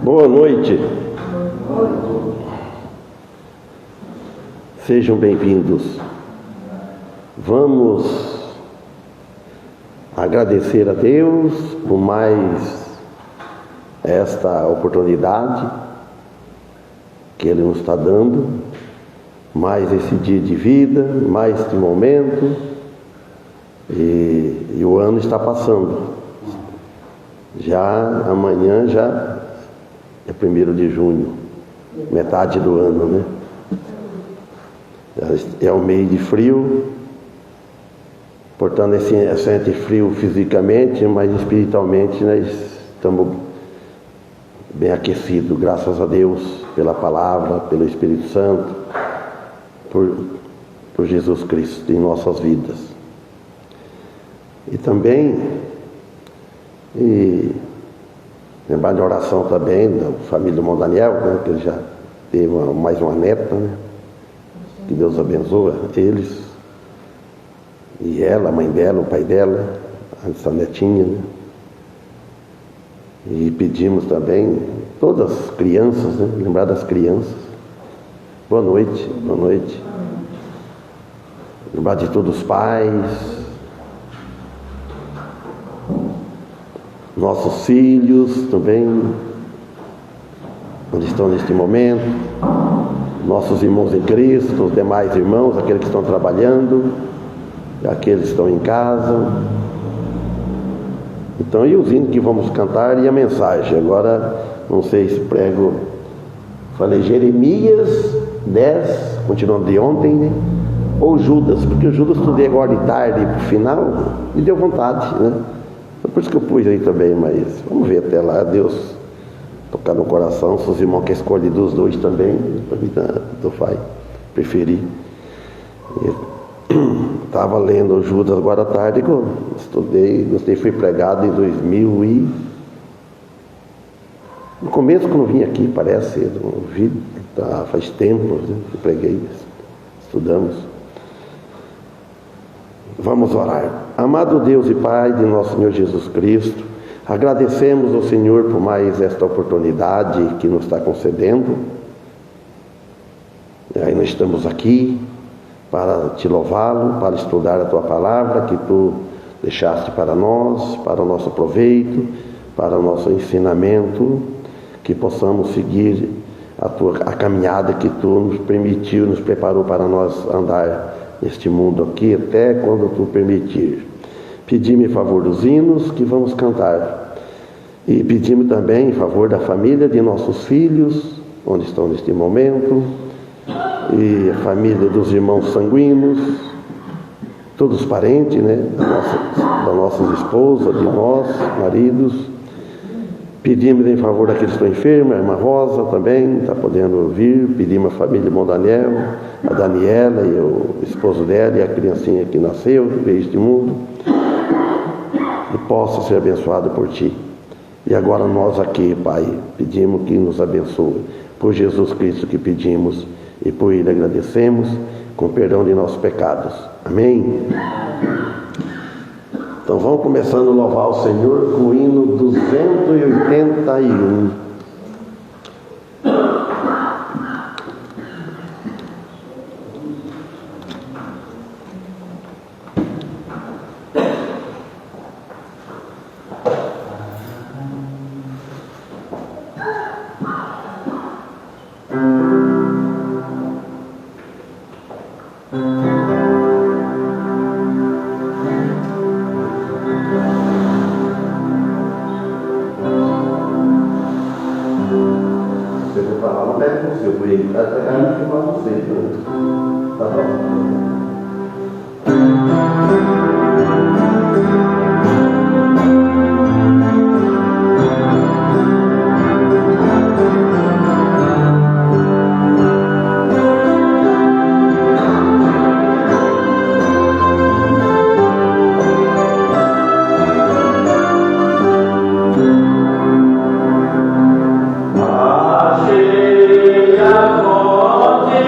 Boa noite. Sejam bem-vindos. Vamos agradecer a Deus por mais esta oportunidade que Ele nos está dando, mais esse dia de vida, mais este momento, e o ano está passando. Já amanhã já é 1º de junho, metade do ano, né? É um mês de frio, portanto, sente frio fisicamente, mas espiritualmente nós estamos bem aquecidos, graças a Deus, pela palavra, pelo Espírito Santo, por Jesus Cristo em nossas vidas. E também, lembrar de oração também da família do irmão Daniel, né, que ele já teve mais uma neta, né? Que Deus abençoe eles, e ela, a mãe dela, o pai dela, essa netinha, né? E pedimos também, todas as crianças, né? Lembrar das crianças. Boa noite, boa noite. Lembrar de todos os pais, nossos filhos também, onde estão neste momento, nossos irmãos em Cristo, os demais irmãos, aqueles que estão trabalhando, aqueles que estão em casa. Então, e os hinos que vamos cantar e a mensagem. Agora, não sei se prego, falei Jeremias 10, continuando de ontem, né? Ou Judas, porque o Judas estudei agora de tarde para o final, me deu vontade, né? Por isso que eu pus aí também, mas vamos ver até lá, Deus tocar no coração, se os irmãos querem escolher dos dois também, para mim tanto faz, preferi. Estava lendo Judas agora à tarde, que eu estudei, fui pregado em 2000 e... No começo, quando eu vim aqui, parece, eu vi, faz tempo, né, que preguei, estudamos. Vamos orar. Amado Deus e Pai de nosso Senhor Jesus Cristo, agradecemos ao Senhor por mais esta oportunidade que nos está concedendo. E aí nós estamos aqui para te louvá-lo, para estudar a Tua Palavra que Tu deixaste para nós, para o nosso proveito, para o nosso ensinamento, que possamos seguir a caminhada que Tu nos permitiu, nos preparou para nós andar neste mundo aqui, até quando Tu permitir. Pedimos em favor dos hinos que vamos cantar, e pedimos também em favor da família de nossos filhos, onde estão neste momento, e a família dos irmãos sanguíneos, todos os parentes, né, das nossas esposas, de nós, maridos. Pedimos em favor daqueles que estão enfermos, a irmã Rosa também está podendo vir. Pedimos a família do irmão Daniel, a Daniela e o esposo dela e a criancinha que nasceu, veio este mundo, e possa ser abençoado por Ti. E agora nós aqui, Pai, pedimos que nos abençoe. Por Jesus Cristo que pedimos e por Ele agradecemos, com perdão de nossos pecados. Amém? Então vamos começando a louvar o Senhor com o hino 281. Achei a voz de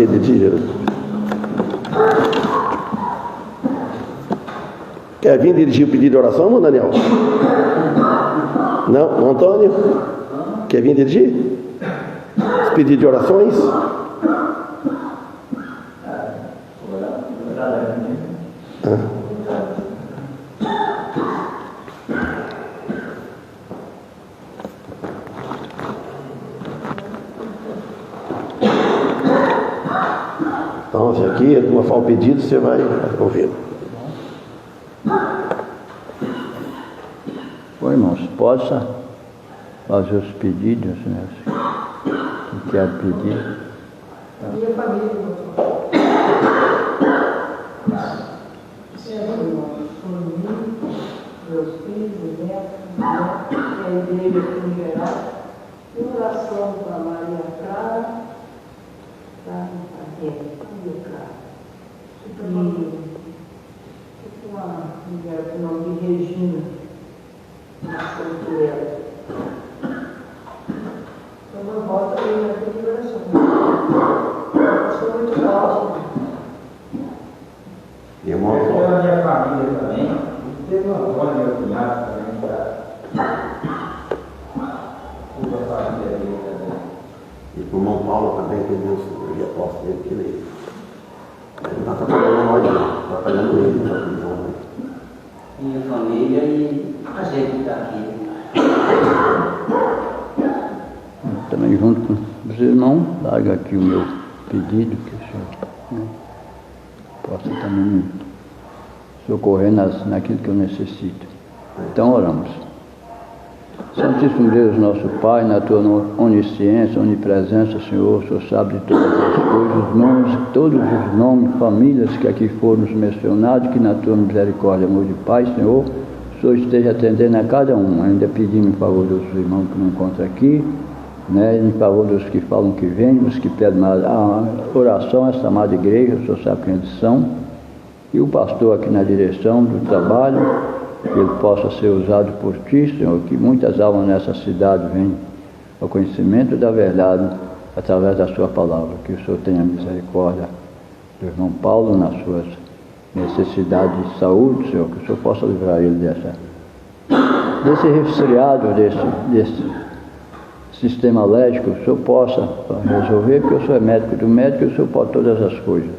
vir dirigir? Quer vir dirigir o pedido de oração, irmão Daniel? Não, Antônio? Quer vir dirigir? Os pedidos de orações? Então, se aqui, uma fala o pedido, você vai ouvir. Bom, irmãos, possa fazer os pedidos, né? Que quer pedir. Minha família, doutor. Meus filhos, netos, a igreja em geral, e oração para Maria Clara, para Maria Clara. E uma mulher com o nome de Regina, nasceu por ela. Então, uma volta aí na deliberação. Eu sou muito próximo. E irmão? A minha família também. Teve uma avó, meu cunhado também, toda a família dele também. E o irmão Paulo também tem uns apóstolos dele que ele não está trabalhando nós, não. Está trabalhando ele, não está trabalhando. Minha família e a gente que está aqui. Também junto com os irmãos, larga aqui o meu pedido, que o senhor possa também me socorrer naquilo que eu necessito. Então oramos. Santíssimo Deus, nosso Pai, na tua onisciência, onipresença, Senhor, o Senhor sabe de todas as coisas, os nomes, todos os nomes, famílias que aqui foram mencionados, que na tua misericórdia, amor de Pai, Senhor, o Senhor esteja atendendo a cada um. Ainda pedimos em favor dos irmãos que não encontram aqui, né, em favor dos que falam que vêm, dos que pedem a oração, essa amada igreja, o Senhor sabe quem eles são, e o pastor aqui na direção do trabalho, que ele possa ser usado por ti, Senhor, que muitas almas nessa cidade venham ao conhecimento da verdade através da sua palavra, que o Senhor tenha misericórdia do irmão Paulo nas suas necessidades de saúde, Senhor, que o Senhor possa livrar ele desse resfriado, desse sistema alérgico, que o Senhor possa resolver, porque o Senhor é médico do médico e o Senhor pode todas as coisas,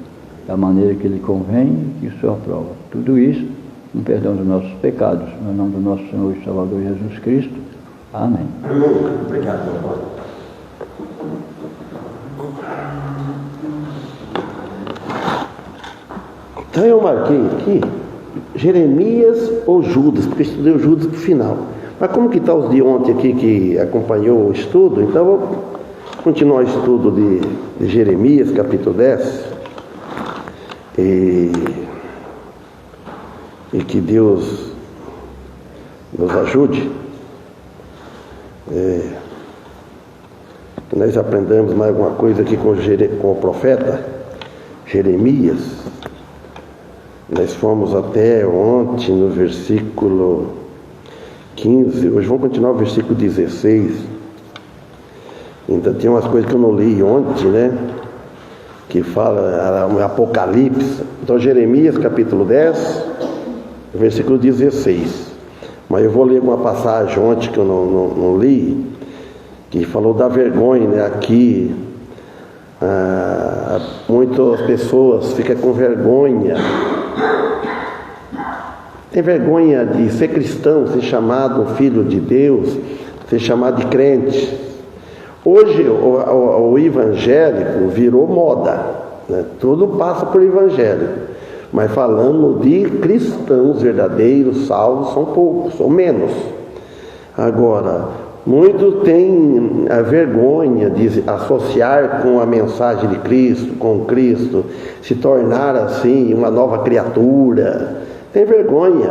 da maneira que lhe convém e que o Senhor aprova. Tudo isso, com perdão dos nossos pecados, no nome do nosso Senhor e Salvador Jesus Cristo. Amém. Obrigado, meu irmão. Então eu marquei aqui Jeremias ou Judas, porque eu estudei o Judas no final. Mas como que está os de ontem aqui que acompanhou o estudo? Então eu vou continuar o estudo de Jeremias, capítulo 10. E que Deus nos ajude. Que nós aprendamos mais alguma coisa aqui com o profeta Jeremias. Nós fomos até ontem no versículo 15, hoje vamos continuar o versículo 16. Ainda tem umas coisas que eu não li ontem, né? Que fala o Apocalipse. Então Jeremias capítulo 10, versículo 16. Mas eu vou ler uma passagem ontem que eu não li, que falou da vergonha, né? Aqui muitas pessoas ficam com vergonha. Tem vergonha de ser cristão, ser chamado filho de Deus, ser chamado de crente. Hoje o evangélico virou moda, né? Tudo passa por evangélico, mas falando de cristãos verdadeiros, salvos, são poucos, são menos. Agora, muitos têm a vergonha de associar com a mensagem de Cristo, com Cristo, se tornar assim uma nova criatura. Tem vergonha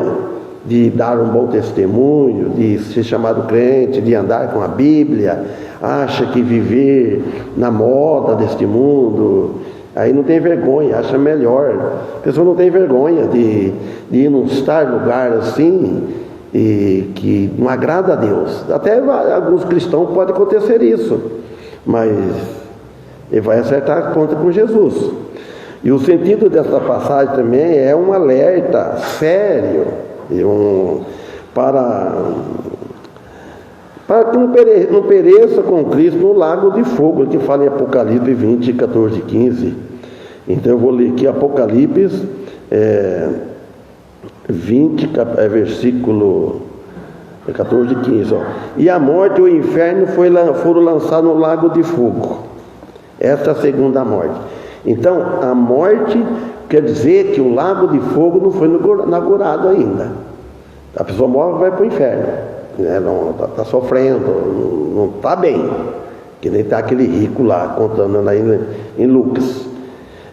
de dar um bom testemunho, de ser chamado crente, de andar com a Bíblia, acha que viver na moda deste mundo, aí não tem vergonha, acha melhor. A pessoa não tem vergonha de ir num lugar assim, e que não agrada a Deus. Até alguns cristãos pode acontecer isso, mas Ele vai acertar a conta com Jesus. E o sentido dessa passagem também é um alerta sério para que não pereça com Cristo no lago de fogo, que fala em Apocalipse 20, 14 e 15. Então eu vou ler aqui Apocalipse 20, versículo 14 e 15. Ó. E a morte e o inferno foram lançados no lago de fogo. Essa é a segunda morte. Então, a morte quer dizer que o lago de fogo não foi inaugurado ainda. A pessoa morre e vai para o inferno. Né? Não está sofrendo, não está bem. Que nem está aquele rico lá, contando lá em Lucas.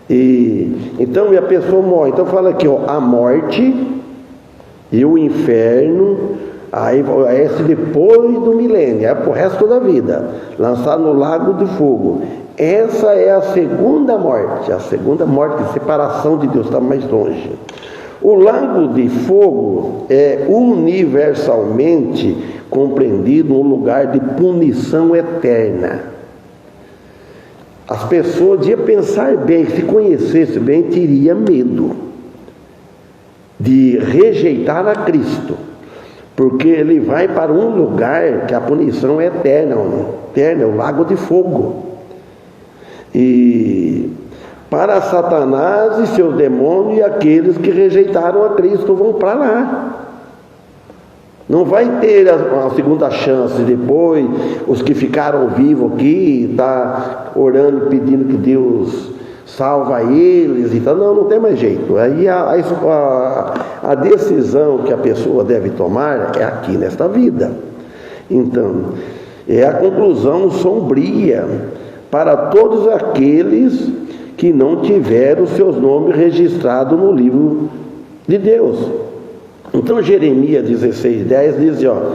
Então, a pessoa morre. Então, fala aqui, ó, a morte e o inferno, aí esse depois do milênio, é para o resto da vida, lançado no lago de fogo. Essa é a segunda morte de separação de Deus, está mais longe. O lago de fogo é universalmente compreendido um lugar de punição eterna. As pessoas deviam pensar bem, se conhecesse bem, teria medo de rejeitar a Cristo, porque ele vai para um lugar que a punição é eterna, o lago de fogo. E para Satanás e seus demônios e aqueles que rejeitaram a Cristo vão para lá. Não vai ter a segunda chance depois, os que ficaram vivos aqui, tá orando, pedindo que Deus salva eles, então não tem mais jeito. Aí a decisão que a pessoa deve tomar é aqui nesta vida. Então, é a conclusão sombria para todos aqueles que não tiveram seus nomes registrados no livro de Deus. Então Jeremias 16:10 diz, ó,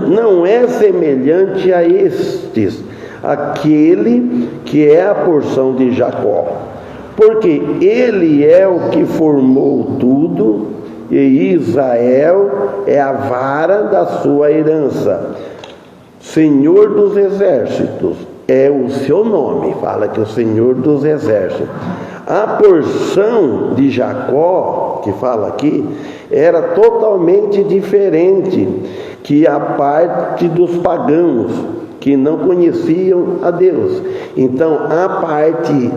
não é semelhante a estes, aquele que é a porção de Jacó, porque ele é o que formou tudo, e Israel é a vara da sua herança. Senhor dos exércitos é o seu nome, fala que é o Senhor dos exércitos. A porção de Jacó, que fala aqui, era totalmente diferente que a parte dos pagãos, que não conheciam a Deus. Então, a parte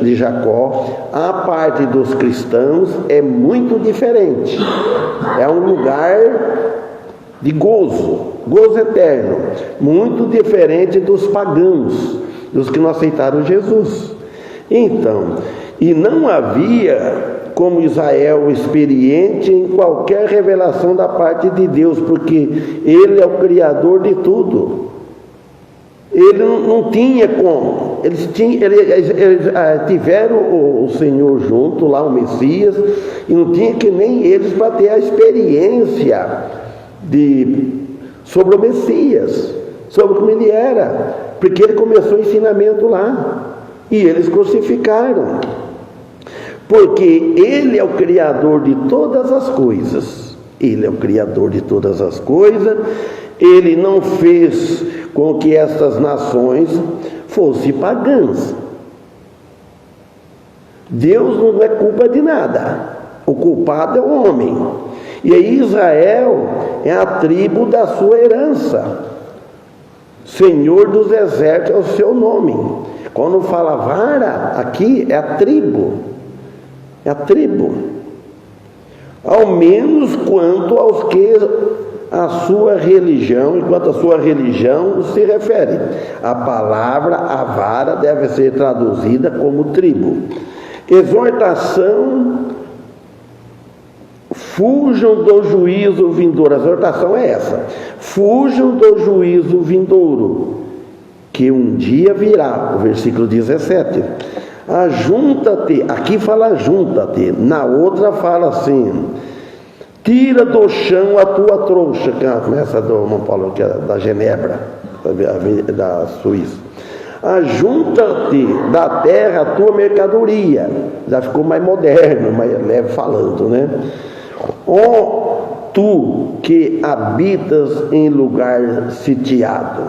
de Jacó, a parte dos cristãos é muito diferente. É um lugar de gozo eterno, muito diferente dos pagãos, dos que não aceitaram Jesus. Então, e não havia como Israel experiente em qualquer revelação da parte de Deus, porque Ele é o Criador de tudo. Ele não tinha como. Eles tiveram o Senhor junto, lá o Messias, e não tinha que nem eles para ter a experiência sobre o Messias, sobre como ele era, porque ele começou o ensinamento lá, e eles crucificaram, porque ele é o Criador de todas as coisas. Ele é o Criador de todas as coisas. Ele não fez com que estas nações fossem pagãs. Deus não é culpa de nada. O culpado é o homem. E aí Israel é a tribo da sua herança. Senhor dos exércitos é o seu nome. Quando fala vara, aqui é a tribo. É a tribo. Ao menos quanto aos que a sua religião, enquanto a sua religião se refere. A palavra, a vara, deve ser traduzida como tribo. Exortação: fujam do juízo vindouro. A exortação é essa: fujam do juízo vindouro, que um dia virá. O versículo 17. Ajunta-te, aqui fala ajunta-te, na outra fala assim: tira do chão a tua trouxa, que é essa do João Paulo, que é da Genebra, da Suíça. Ajunta-te da terra a tua mercadoria. Já ficou mais moderno, mais leve falando, né? Ó tu que habitas em lugar sitiado,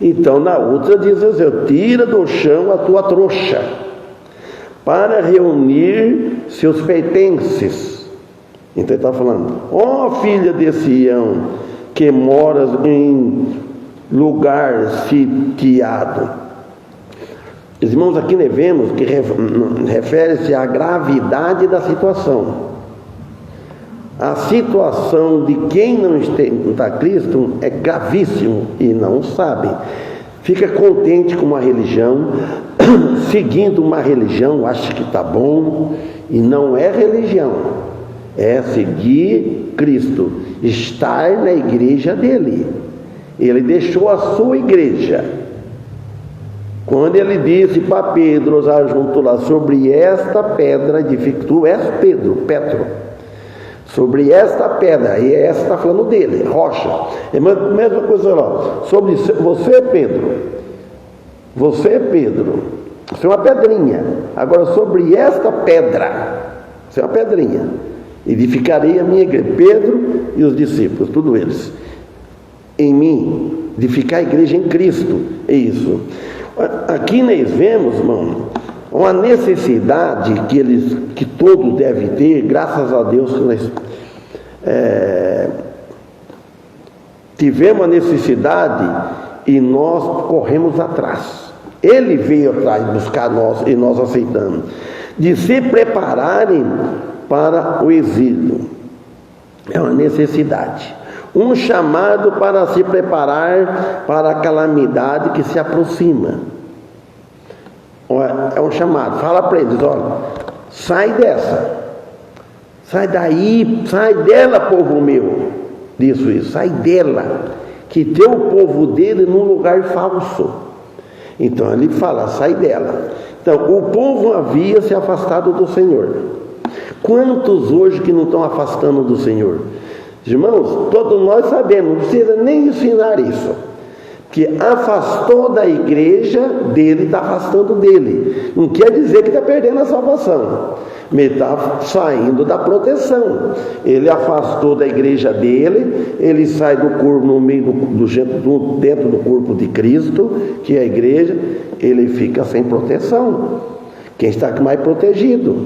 Então, na outra diz assim: tira do chão a tua trouxa, para reunir seus pertences. Então ele está falando: ó filha de Sião, que moras em lugar sitiado. Irmãos, aqui nós vemos que refere-se à gravidade da situação. A situação de quem não está Cristo é gravíssimo e não sabe. Fica contente com uma religião, seguindo uma religião, acha que está bom, e não é religião, é seguir Cristo, estar na igreja dele. Ele deixou a sua igreja. Quando ele disse para Pedro, junto lá, sobre esta pedra edifico, tu és Petro. Sobre esta pedra, e essa está falando dele, rocha. É a mesma coisa lá. Sobre você, Pedro. Você é uma pedrinha. Agora, sobre esta pedra, você é uma pedrinha. Edificarei a minha igreja. Pedro e os discípulos, todos eles. Em mim, edificar a igreja em Cristo. É isso. Aqui nós vemos, irmão, uma necessidade que todos devem ter, graças a Deus que nós tivemos a necessidade e nós corremos atrás. Ele veio atrás buscar nós e nós aceitamos, de se prepararem para o exílio. É uma necessidade, um chamado para se preparar para a calamidade que se aproxima. É um chamado. Fala para eles: olha, sai dessa, sai daí, sai dela, povo meu. Isso, sai dela, que tem o povo dele num lugar falso. Então ele fala: sai dela. Então o povo havia se afastado do Senhor. Quantos hoje que não estão afastando do Senhor? Irmãos, todos nós sabemos, não precisa nem ensinar isso. Que afastou da igreja dele, está afastando dele. Não quer dizer que está perdendo a salvação. Ele está saindo da proteção. Ele afastou da igreja dele, ele sai do corpo, no meio dentro do corpo de Cristo, que é a igreja, ele fica sem proteção. Quem está mais protegido?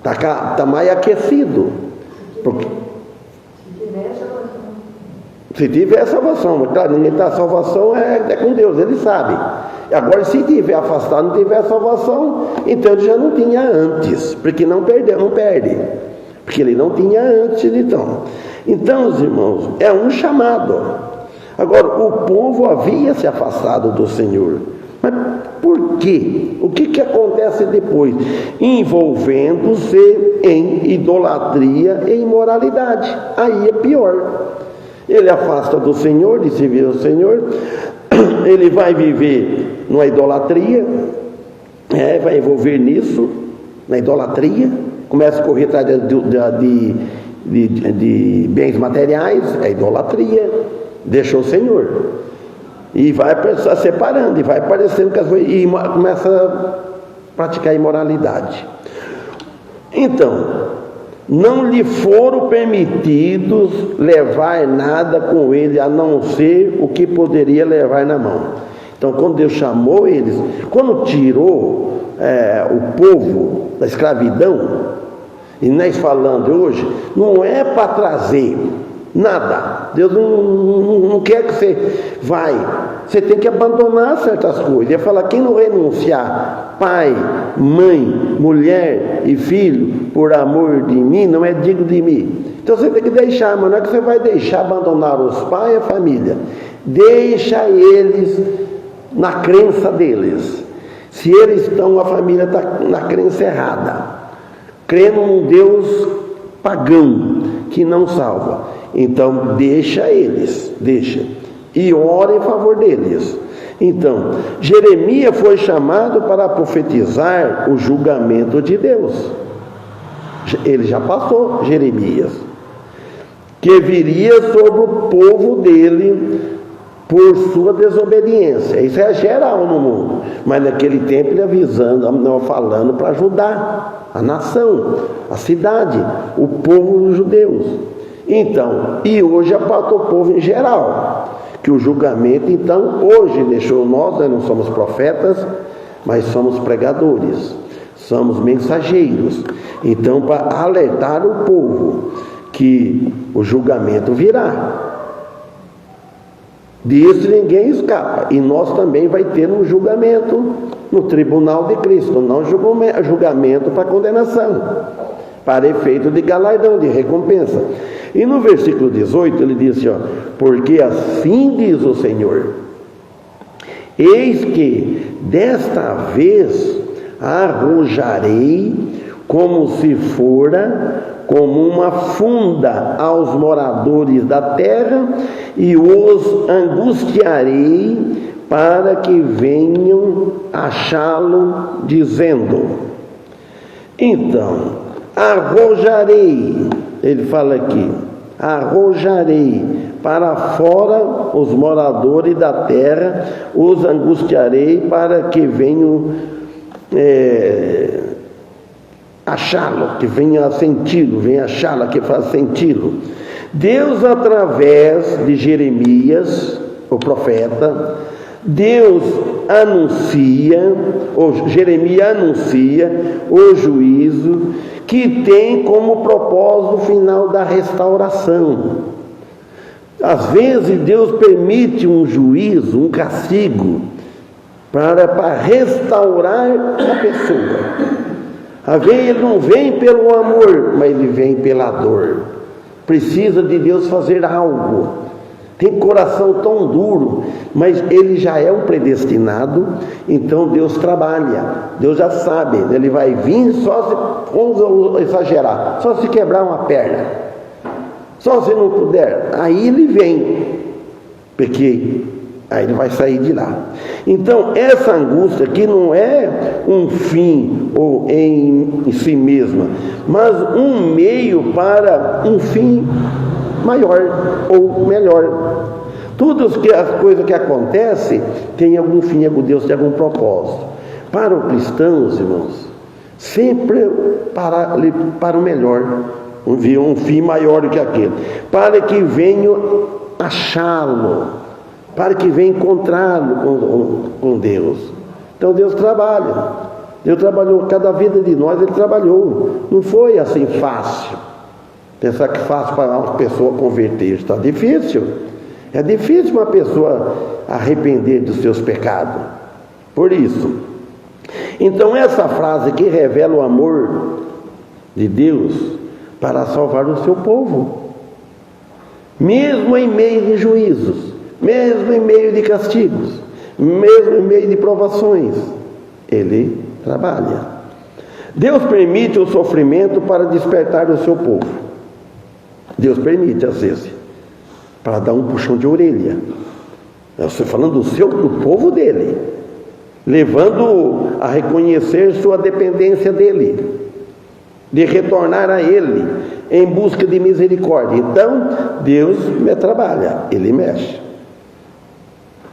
Está mais aquecido. Porque se tiver salvação, mas claro, ninguém está salvação é com Deus, ele sabe. Agora, se tiver afastado, não tiver salvação, então ele já não tinha antes, porque não perde, porque ele não tinha antes, então. Então, os irmãos, é um chamado. Agora, o povo havia se afastado do Senhor. Mas por quê? O que acontece depois? Envolvendo-se em idolatria e imoralidade. Aí é pior. Ele afasta do Senhor, de servir ao Senhor, ele vai viver numa idolatria, vai envolver nisso, na idolatria, começa a correr atrás de bens materiais, é idolatria, deixou o Senhor, e vai separando, e vai aparecendo, e começa a praticar imoralidade. Então, não lhe foram permitidos levar nada com ele, a não ser o que poderia levar na mão. Então, quando Deus chamou eles, quando tirou o povo da escravidão, e nós falando hoje, não é para trazer nada. Deus não quer que você tem que abandonar certas coisas. Ele fala: quem não renunciar pai, mãe, mulher e filho por amor de mim, não é digno de mim. Então você tem que deixar, mas não é que você vai deixar abandonar os pais e a família. Deixa eles na crença deles. Se eles estão, a família está na crença errada, crendo num Deus pagão que não salva. Então deixa eles, e ora em favor deles. Então, Jeremias foi chamado para profetizar o julgamento de Deus. Ele já passou, Jeremias, que viria sobre o povo dele por sua desobediência. Isso é geral no mundo, mas naquele tempo ele avisando, falando para ajudar a nação, a cidade, o povo dos judeus. Então, e hoje é para o povo em geral, que o julgamento, então, hoje deixou nós não somos profetas, mas somos pregadores, somos mensageiros. Então, para alertar o povo que o julgamento virá. Disso ninguém escapa. E nós também vai ter um julgamento no tribunal de Cristo, não julgamento para condenação, para efeito de galardão, de recompensa. E no versículo 18 ele diz assim, porque assim diz o Senhor, eis que desta vez arrojarei como se fora como uma funda aos moradores da terra e os angustiarei para que venham achá-lo, dizendo. Então, arrojarei, ele fala aqui, arrojarei para fora os moradores da terra, os angustiarei para que venham achá-lo, que venha senti-lo, venha achá-lo, que faça senti-lo. Deus, através de Jeremias, o profeta, Deus anuncia, ou Jeremias anuncia o juízo que tem como propósito final da restauração. Às vezes Deus permite um juízo, um castigo, para restaurar a pessoa. Às vezes ele não vem pelo amor, mas ele vem pela dor. Precisa de Deus fazer algo. Tem coração tão duro, mas ele já é um predestinado, então Deus trabalha. Deus já sabe, ele vai vir só se, vamos exagerar, só se quebrar uma perna. Só se não puder, aí ele vem, porque aí ele vai sair de lá. Então, essa angústia aqui não é um fim ou em si mesma, mas um meio para um fim maior ou melhor. Todas as coisas que acontecem tem algum fim, Deus tem algum propósito. Para os cristãos, irmãos, sempre para o melhor, um fim maior do que aquele, para que venham achá-lo, para que venha encontrá-lo com Deus. Então Deus trabalha. Deus trabalhou, cada vida de nós Ele trabalhou. Não foi assim fácil. Pensar que fácil para uma pessoa converter, está difícil. É difícil uma pessoa arrepender dos seus pecados. Por isso. Então essa frase aqui revela o amor de Deus para salvar o seu povo. Mesmo em meio de juízos, mesmo em meio de castigos, mesmo em meio de provações, Ele trabalha. Deus permite o sofrimento para despertar o seu povo. Deus permite, às vezes, para dar um puxão de orelha. Eu estou falando do povo dele, levando a reconhecer sua dependência dele, de retornar a ele em busca de misericórdia. Então, Deus trabalha, Ele mexe.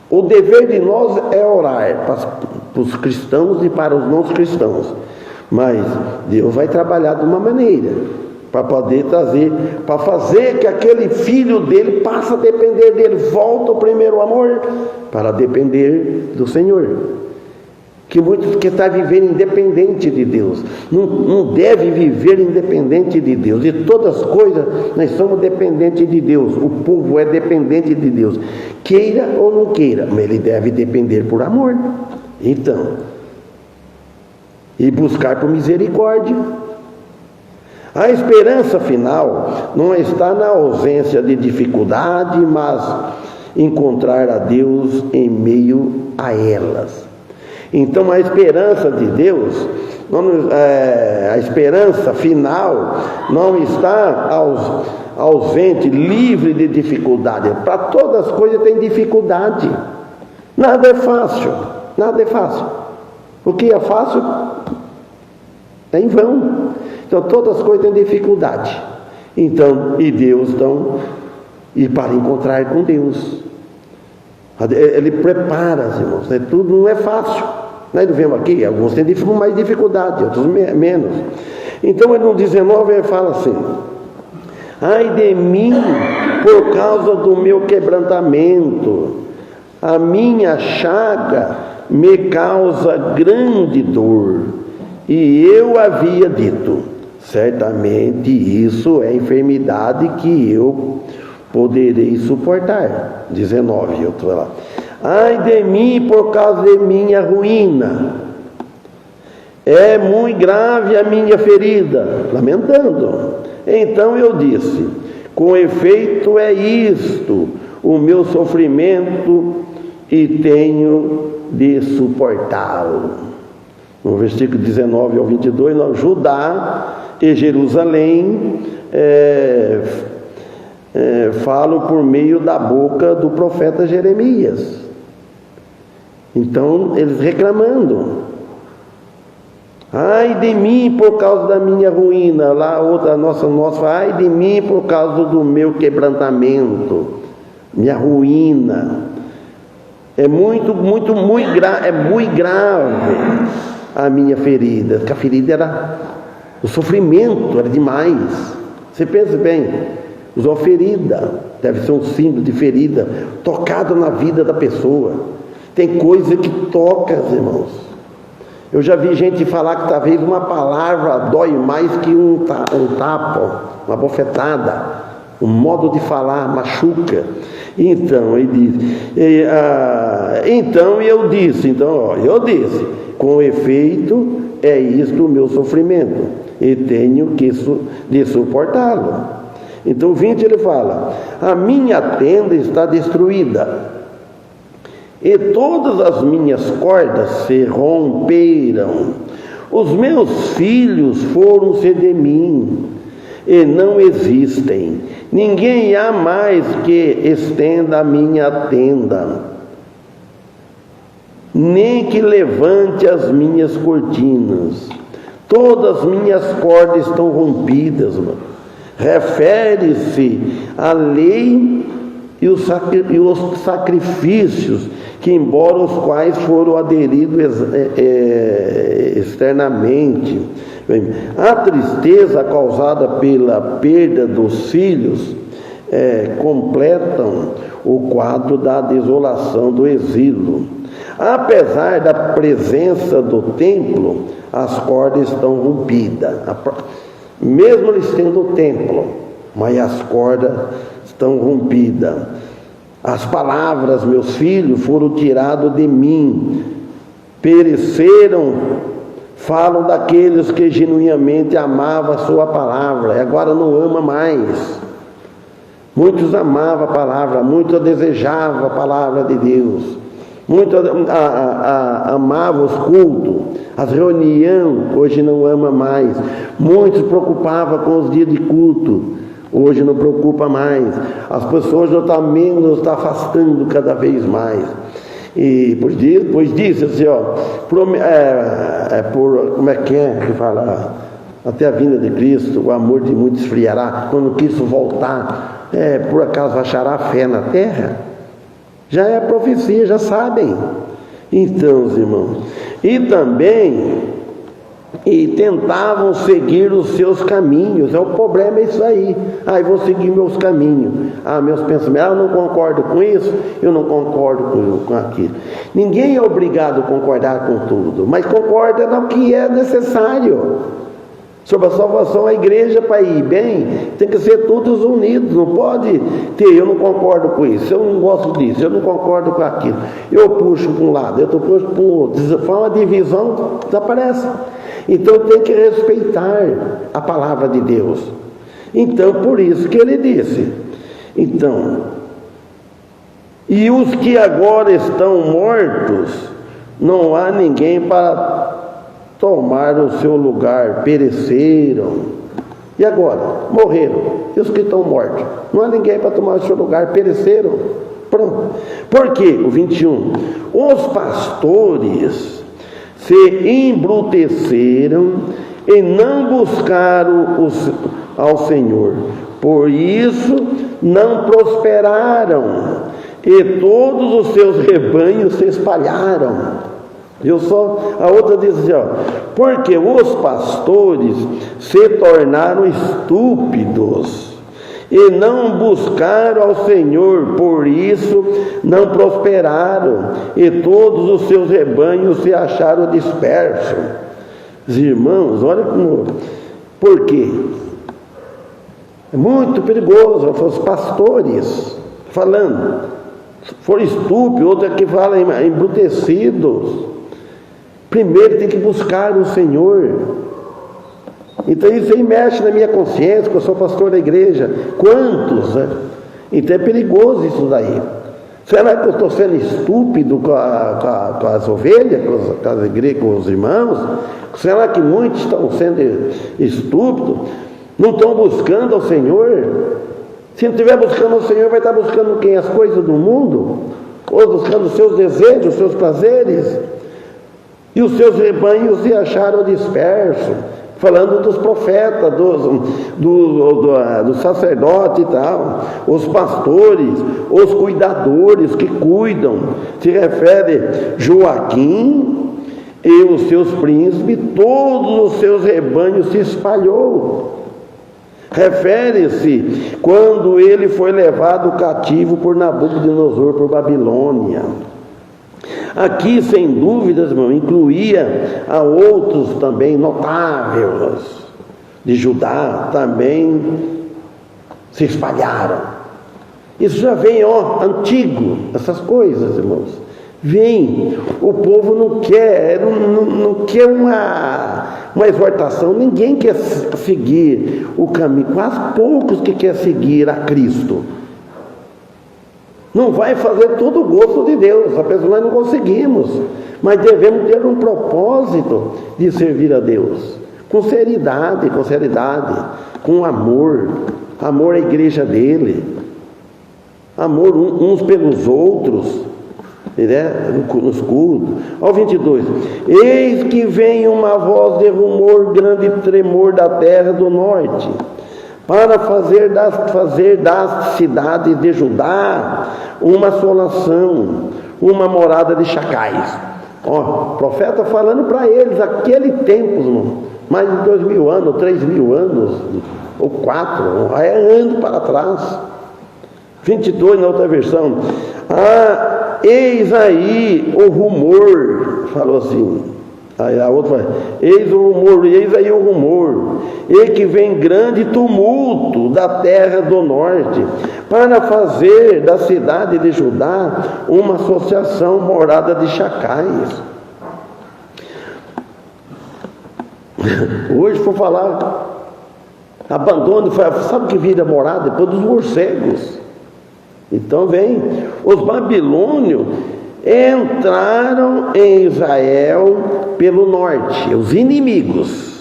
O dever de nós é orar para os cristãos e para os não cristãos, mas Deus vai trabalhar de uma maneira para poder trazer, para fazer que aquele filho dele passe a depender dele, volta ao primeiro amor para depender do Senhor. Que muitos que estão vivendo independente de Deus, não deve viver independente de Deus. De todas as coisas nós somos dependentes de Deus. O povo é dependente de Deus, queira ou não queira, mas ele deve depender por amor. Então, e buscar por misericórdia. A esperança final não está na ausência de dificuldade, mas encontrar a Deus em meio a elas. Então a esperança de Deus, a esperança final não está ausente, livre de dificuldade. Para todas as coisas tem dificuldade. Nada é fácil, nada é fácil. O que é fácil é em vão. Então todas as coisas têm dificuldade. Então, e Deus e para encontrar com Deus, Ele prepara, irmãos. Tudo não é fácil. Nós não vemos aqui, alguns têm mais dificuldade, outros menos. Então ele no 19 ele fala assim: Ai de mim, por causa do meu quebrantamento, a minha chaga me causa grande dor. E eu havia dito: certamente isso é enfermidade que eu poderei suportar. 19, eu estou lá. Ai de mim, por causa de minha ruína, é muito grave a minha ferida, lamentando. Então eu disse: com efeito é isto o meu sofrimento, e tenho de suportá-lo. No versículo 19 ao 22, Judá e Jerusalém falam por meio da boca do profeta Jeremias. Então eles reclamando: ai de mim por causa da minha ruína. Lá outra nossa ai de mim por causa do meu quebrantamento, minha ruína. É muito grave a minha ferida, porque a ferida era, o sofrimento era demais. Você pensa bem, usou ferida, deve ser um símbolo de ferida, tocado na vida da pessoa. Tem coisa que toca, irmãos. Eu já vi gente falar que talvez uma palavra dói mais que um tapa, uma bofetada, um modo de falar machuca. Então ele diz, eu disse, com efeito é isto o meu sofrimento, e tenho de suportá-lo. Então 20 ele fala: a minha tenda está destruída, e todas as minhas cordas se romperam. Os meus filhos foram-se de mim, e não existem. Ninguém há mais que estenda a minha tenda, nem que levante as minhas cortinas. Todas as minhas cordas estão rompidas, mano. Refere-se à lei e os sacrifícios, que embora os quais foram aderidos externamente. A tristeza causada pela perda dos filhos completam o quadro da desolação do exílio. Apesar da presença do templo, as cordas estão rompidas. Mesmo eles tendo o templo, mas as cordas estão rompidas. As palavras, meus filhos, foram tiradas de mim, pereceram. Falam daqueles que genuinamente amavam a sua palavra, e agora não ama mais. Muitos amavam a palavra, muitos desejavam a palavra de Deus, muitos amavam os cultos, as reuniões, hoje não ama mais. Muitos preocupavam com os dias de culto, hoje não preocupa mais. As pessoas não estão menos, estão afastando cada vez mais. E pois disse assim, como é que fala? Até a vinda de Cristo, o amor de muitos esfriará. Quando Cristo voltar, por acaso achará fé na terra? Já é profecia, já sabem. Então, irmãos, e tentavam seguir os seus caminhos. O problema é isso aí. Eu vou seguir meus caminhos, meus pensamentos. Eu não concordo com isso, eu não concordo com aquilo. Ninguém é obrigado a concordar com tudo, mas concorda no que é necessário. Sobre a salvação, a igreja, para ir bem, tem que ser todos unidos. Não pode ter, eu não concordo com isso, eu não gosto disso, eu não concordo com aquilo. Eu puxo para um lado, eu puxo para o outro. Se for uma divisão, desaparece. Então tem que respeitar a palavra de Deus. Então, por isso que ele disse: e os que agora estão mortos, não há ninguém para tomar o seu lugar, pereceram. E agora? Morreram. E os que estão mortos? Não há ninguém para tomar o seu lugar, pereceram. Pronto. Por quê? O 21. Os pastores se embruteceram e não buscaram ao Senhor. Por isso não prosperaram, e todos os seus rebanhos se espalharam. A outra diz assim, porque os pastores se tornaram estúpidos e não buscaram ao Senhor, por isso não prosperaram, e todos os seus rebanhos se acharam dispersos. Os irmãos, olha como, por quê? É muito perigoso. Os pastores falando, foram estúpidos, outro aqui fala embrutecidos. Primeiro tem que buscar o Senhor. Então isso aí mexe na minha consciência, que eu sou pastor da igreja. Quantos, né? Então é perigoso isso daí. Será que eu estou sendo estúpido com as ovelhas, com os irmãos? Será que muitos estão sendo estúpidos? Não estão buscando ao Senhor? Se não estiver buscando ao Senhor, vai estar buscando quem? As coisas do mundo? Ou buscando os seus desejos, os seus prazeres? E os seus rebanhos se acharam dispersos. Falando dos profetas, do sacerdote e tal, os pastores, os cuidadores que cuidam. Se refere Joaquim e os seus príncipes, todos os seus rebanhos se espalhou. Refere-se quando ele foi levado cativo por Nabucodonosor, por Babilônia. Aqui, sem dúvidas, irmão, incluía a outros também notáveis de Judá, também se espalharam. Isso já vem, antigo, essas coisas, irmãos. Vem, o povo não quer uma exortação, ninguém quer seguir o caminho, quase poucos que quer seguir a Cristo. Não vai fazer todo o gosto de Deus, apesar nós não conseguimos, mas devemos ter um propósito de servir a Deus, com seriedade, com amor à igreja dele, amor uns pelos outros, né? Nos cultos. Ao 22, eis que vem uma voz de rumor, grande tremor da terra do norte, para fazer das cidades de Judá uma assolação, uma morada de chacais. O profeta falando para eles, aquele tempo, irmão, mais de 2.000 anos, 3.000 anos, ou 4, anos para trás. 22 na outra versão. Eis aí o rumor, falou assim. Aí a outra vai, eis aí o rumor, e que vem grande tumulto da terra do norte, para fazer da cidade de Judá uma associação, morada de chacais. Hoje, for falar, abandono, sabe o que vira morada? Depois dos morcegos. Então vem, os babilônios entraram em Israel pelo norte, os inimigos.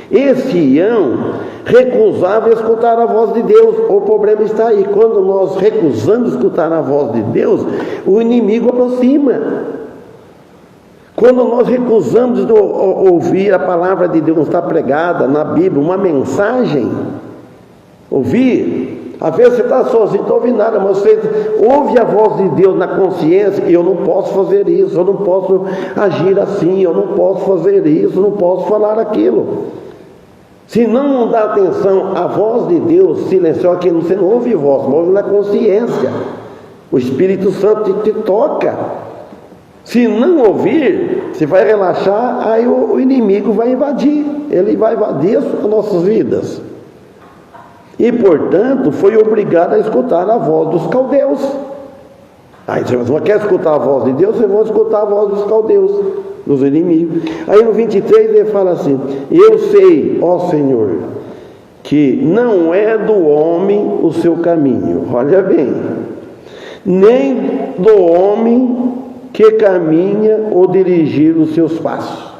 E Sião recusava escutar a voz de Deus. O problema está aí, quando nós recusamos escutar a voz de Deus, o inimigo aproxima. Quando nós recusamos ouvir a palavra de Deus, está pregada na Bíblia, uma mensagem, ouvir. Às vezes você está sozinho, não está ouvindo nada, mas você ouve a voz de Deus na consciência, e eu não posso fazer isso, eu não posso agir assim, eu não posso fazer isso, eu não posso falar aquilo. Se não dá atenção à voz de Deus, silenciou aqui, você não ouve voz, mas ouve na consciência. O Espírito Santo te toca. Se não ouvir, você vai relaxar, aí o inimigo vai invadir, ele vai invadir as nossas vidas. E, portanto, foi obrigado a escutar a voz dos caldeus. Aí você não quer escutar a voz de Deus, vocês vão escutar a voz dos caldeus, dos inimigos. Aí no 23 ele fala assim, eu sei, ó Senhor, que não é do homem o seu caminho, olha bem, nem do homem que caminha ou dirigir os seus passos.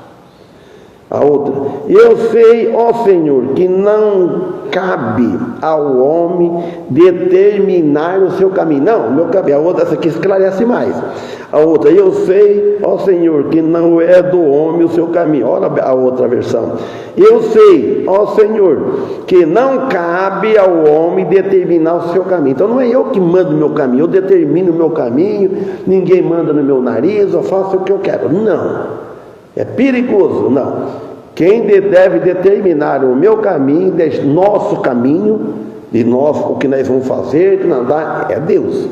A outra, eu sei, ó Senhor, que não cabe ao homem determinar o seu caminho. Não, meu caminho. A outra, essa aqui esclarece mais. A outra, eu sei, ó Senhor, que não é do homem o seu caminho. Olha a outra versão. Eu sei, ó Senhor, que não cabe ao homem determinar o seu caminho. Então não é eu que mando o meu caminho, eu determino o meu caminho, ninguém manda no meu nariz, eu faço o que eu quero. Não. É perigoso, não. Quem deve determinar o meu caminho, nosso caminho, de nós, o que nós vamos fazer, que não andar, é Deus,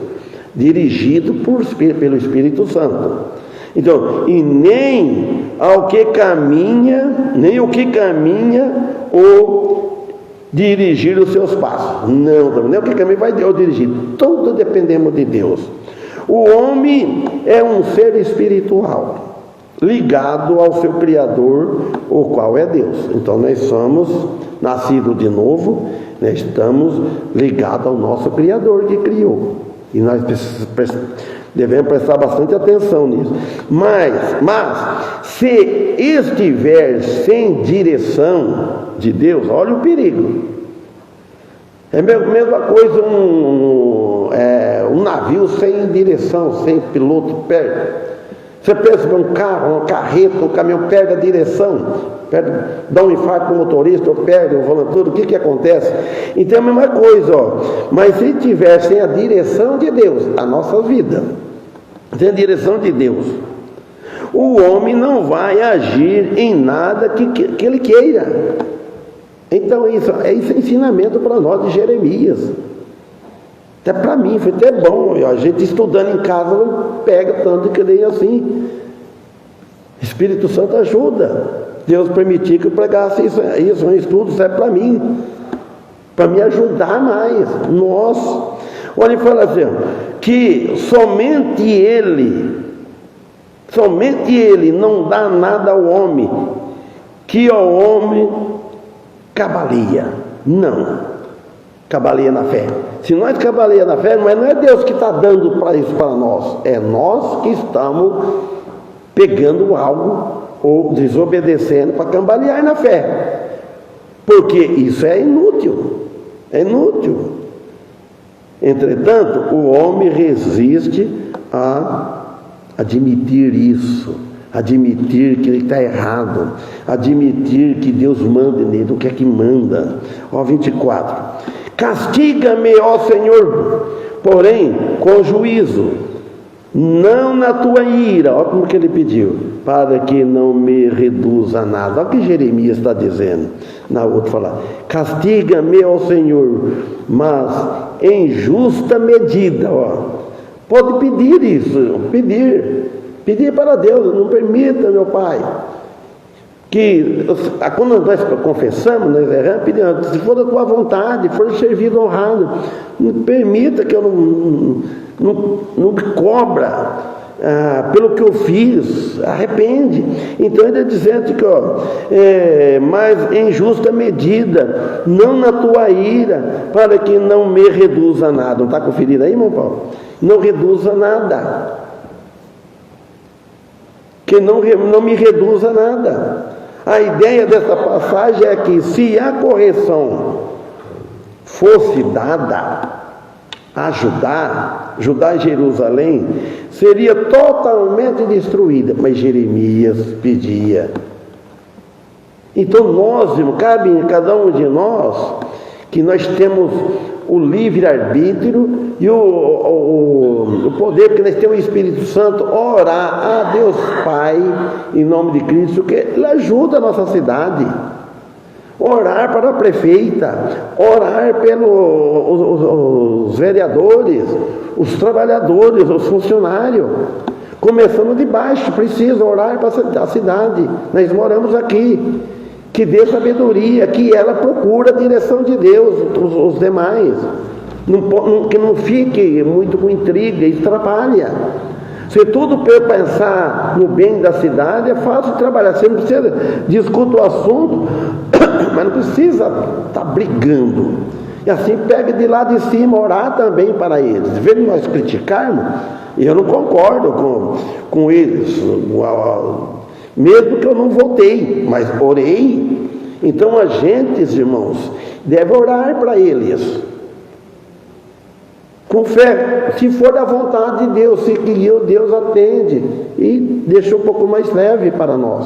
dirigido pelo Espírito Santo. Então, e nem o que caminha ou dirigir os seus passos. Não, nem o que caminha vai Deus dirigir. Tudo dependemos de Deus. O homem é um ser espiritual, ligado ao seu Criador, o qual é Deus. Então nós somos nascidos de novo, nós estamos ligados ao nosso Criador que criou. E nós devemos prestar bastante atenção nisso. Mas se estiver sem direção de Deus, olha o perigo. É a mesma coisa um navio sem direção, sem piloto perto. Você pensa que um carro, uma carreta, um caminhão perde a direção, dá um infarto no motorista, ou perde o volante, tudo, o que acontece? Então é a mesma coisa, mas se tiver sem a direção de Deus, a nossa vida, sem a direção de Deus, o homem não vai agir em nada que ele queira. Então isso é ensinamento para nós de Jeremias. Até para mim, foi até bom, a gente estudando em casa não pega tanto que nem assim. Espírito Santo ajuda. Deus permitiu que eu pregasse isso um estudo, serve para mim, para me ajudar mais. Nossa, olha, ele fala assim, que somente ele não dá nada ao homem, que ao homem cabalia. Não. Cabalia na fé. Se nós cabalia na fé, não é Deus que está dando para isso para nós, é nós que estamos pegando algo ou desobedecendo para cambalear na fé, porque isso é inútil. Entretanto, o homem resiste a admitir isso, admitir que ele está errado, admitir que Deus manda nele, o que é que manda. 24. Castiga-me, ó Senhor, porém com juízo, não na tua ira. Olha como que ele pediu, para que não me reduza a nada. Olha o que Jeremias está dizendo. Na outra fala, castiga-me, ó Senhor, mas em justa medida. Pode pedir isso, pedir para Deus, não permita, meu Pai, que quando nós confessamos, nós erramos, pedimos, se for da tua vontade, for servido honrado, não permita que eu não me cobra pelo que eu fiz, arrepende. Então ele está dizendo que mas em justa medida, não na tua ira, para que não me reduza nada. Não está conferindo aí, irmão Paulo? Não reduza nada, que não me reduza nada. A ideia dessa passagem é que se a correção fosse dada a Judá e Jerusalém, seria totalmente destruída, mas Jeremias pedia. Então nós, cabe em cada um de nós, que nós temos o livre-arbítrio e o poder, que nós temos o Espírito Santo, orar a Deus Pai, em nome de Cristo, que Ele ajuda a nossa cidade, orar para a prefeita, orar pelos vereadores, os trabalhadores, os funcionários, começando de baixo, precisa orar para a cidade. Nós moramos aqui, que dê sabedoria, que ela procura a direção de Deus, os demais, que não fique muito com intriga, isso atrapalha. Se tudo pensar no bem da cidade, é fácil trabalhar. Você não precisa discutir o assunto, mas não precisa estar brigando. E assim pega de lá de cima, orar também para eles. Vendo nós criticarmos, e eu não concordo com eles, mesmo que eu não votei, mas orei. Então a gente, irmãos, deve orar para eles com fé, se for da vontade de Deus, se queria, Deus atende e deixa um pouco mais leve para nós,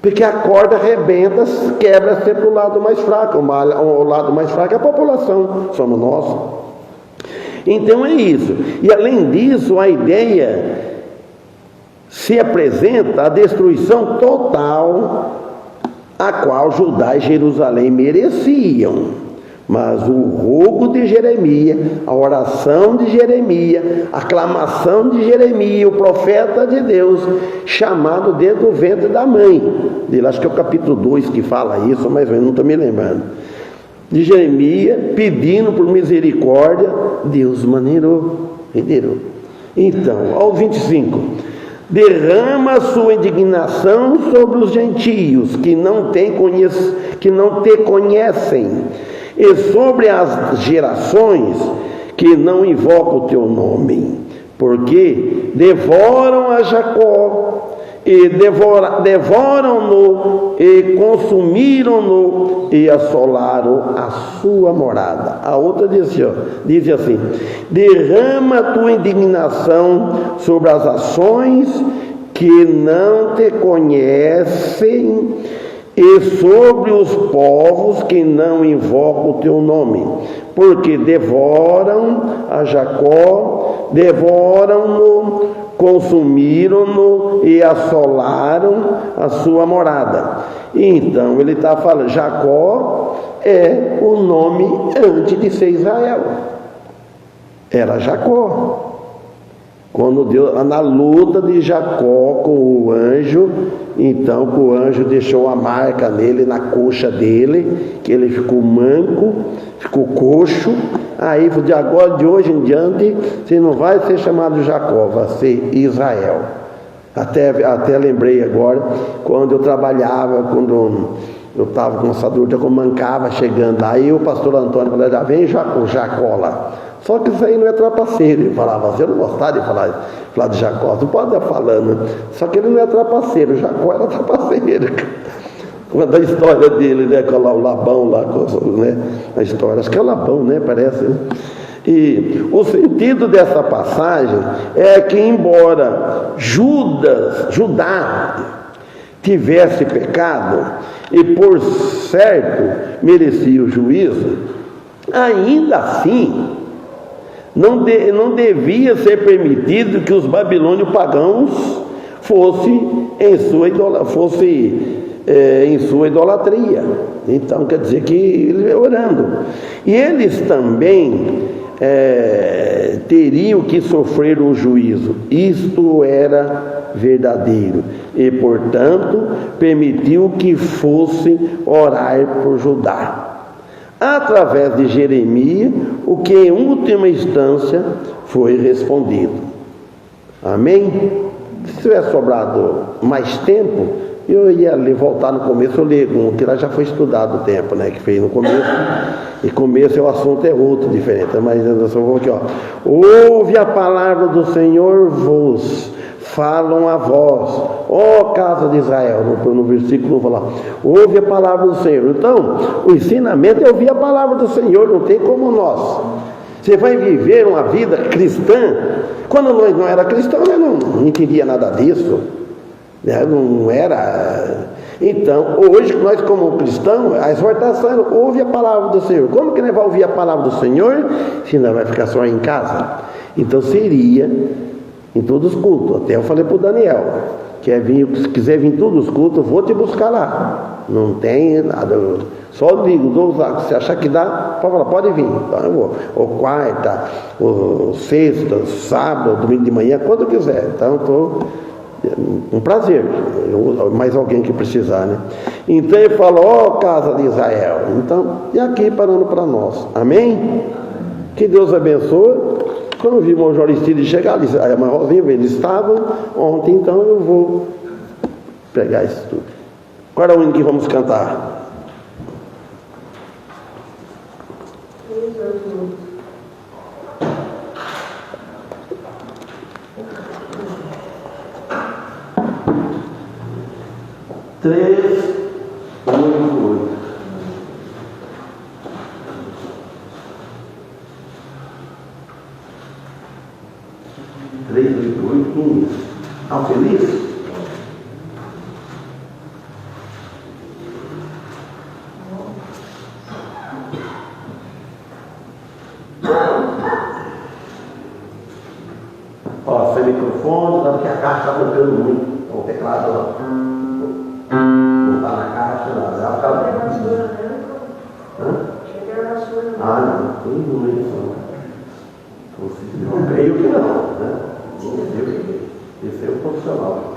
porque a corda arrebenta, quebra sempre o lado mais fraco. O lado mais fraco é a população, somos nós. Então é isso. E além disso, a ideia se apresenta a destruição total a qual Judá e Jerusalém mereciam, Mas o rogo de Jeremias, a oração de Jeremias, a aclamação de Jeremias, o profeta de Deus, chamado desde o ventre da mãe, acho que é o capítulo 2 que fala isso, mas eu não estou me lembrando, de Jeremias, pedindo por misericórdia, Deus renderou. Então, ao 25, derrama sua indignação sobre os gentios que não te conhecem, e sobre as gerações que não invocam o teu nome, porque devoram a Jacó, e devoram-no, e consumiram-no, e assolaram a sua morada. A outra diz assim: derrama a tua indignação sobre as ações que não te conhecem, e sobre os povos que não invocam o teu nome, porque devoram a Jacó, devoram-no, consumiram-no e assolaram a sua morada. Então ele está falando, Jacó é o nome antes de ser Israel, era Jacó. Quando Deus, na luta de Jacó com o anjo, então o anjo deixou a marca nele, na coxa dele, que ele ficou manco, ficou coxo. Aí de hoje em diante, você não vai ser chamado Jacó, vai ser Israel. Até lembrei agora, quando eu trabalhava, quando eu estava com essa dúvida, eu mancava chegando lá, e o pastor Antônio falou, já vem Jacó lá. Só que isso aí não é trapaceiro. Ele falava, você não gostava de falar de Jacó, não pode estar falando. Só que ele não é trapaceiro, Jacó era trapaceiro. Quando a história dele, né, com o Labão lá, né, a história, acho que é o Labão, né, parece, né? E o sentido dessa passagem é que, embora Judá tivesse pecado e por certo merecia o juízo, ainda assim não devia ser permitido que os babilônios pagãos fossem em sua idolatria. Então quer dizer que ele orando, e eles também teriam que sofrer o juízo. Isto era verdadeiro, e portanto permitiu que fosse orar por Judá através de Jeremias, o que em última instância foi respondido. Amém? Se tivesse sobrado mais tempo, eu ia voltar no começo, eu leio, que lá já foi estudado o tempo, né, que fez no começo, e começo o assunto é outro, diferente, mas eu só vou aqui, ouve a palavra do Senhor vos falam a vós, ó casa de Israel, no versículo vou lá, ouve a palavra do Senhor. Então, o ensinamento é ouvir a palavra do Senhor, não tem como nós. Você vai viver uma vida cristã. Quando nós não era cristão, eu não entendia nada disso, não era. Então, hoje nós como cristãos, a exortação é ouve a palavra do Senhor. Como que nós vamos ouvir a palavra do Senhor se não vai ficar só em casa? Então seria em todos os cultos. Até eu falei para o Daniel, se quiser vir em todos os cultos, eu vou te buscar lá. Não tem nada, só ligo, se achar que dá, pode falar, pode vir. Então eu vou, ou quarta, ou sexta, sábado, domingo de manhã, quando quiser. Então eu estou um prazer, mais alguém que precisar, né? Então ele fala, ó casa de Israel. Então, e aqui parando para nós, amém? Que Deus abençoe. Quando eu vi o irmão Joricídio chegar ali, a irmã Rosinha, eles estavam ontem, então eu vou pegar isso tudo. Qual é o hino que vamos cantar? 388. Ao feliz? Ó, sem microfone, dado que a caixa está tocando muito. O teclado lá. Não está na caixa, não. Ela fica... Cheguei na sua. Ah, não, tem iluminação. Eu creio que não, né? Esse é o profissional.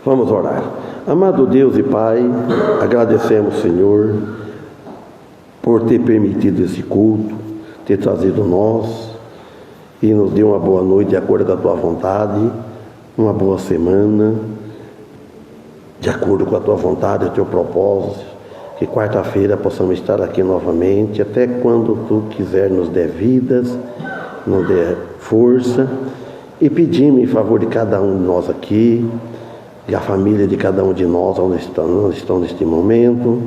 Vamos orar. Amado Deus e Pai, agradecemos, Senhor, por ter permitido esse culto, ter trazido nós e nos deu uma boa noite de acordo com a Tua vontade, uma boa semana, de acordo com a Tua vontade e o Teu propósito, que quarta-feira possamos estar aqui novamente, até quando Tu quiser nos der vidas, nos der força, e pedimos em favor de cada um de nós aqui, e a família de cada um de nós onde estão neste momento,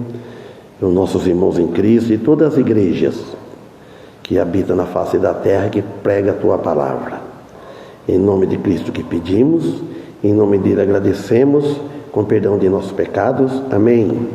os nossos irmãos em Cristo e todas as igrejas que habitam na face da terra, que prega a Tua palavra. Em nome de Cristo que pedimos, em nome dele agradecemos, com perdão de nossos pecados. Amém.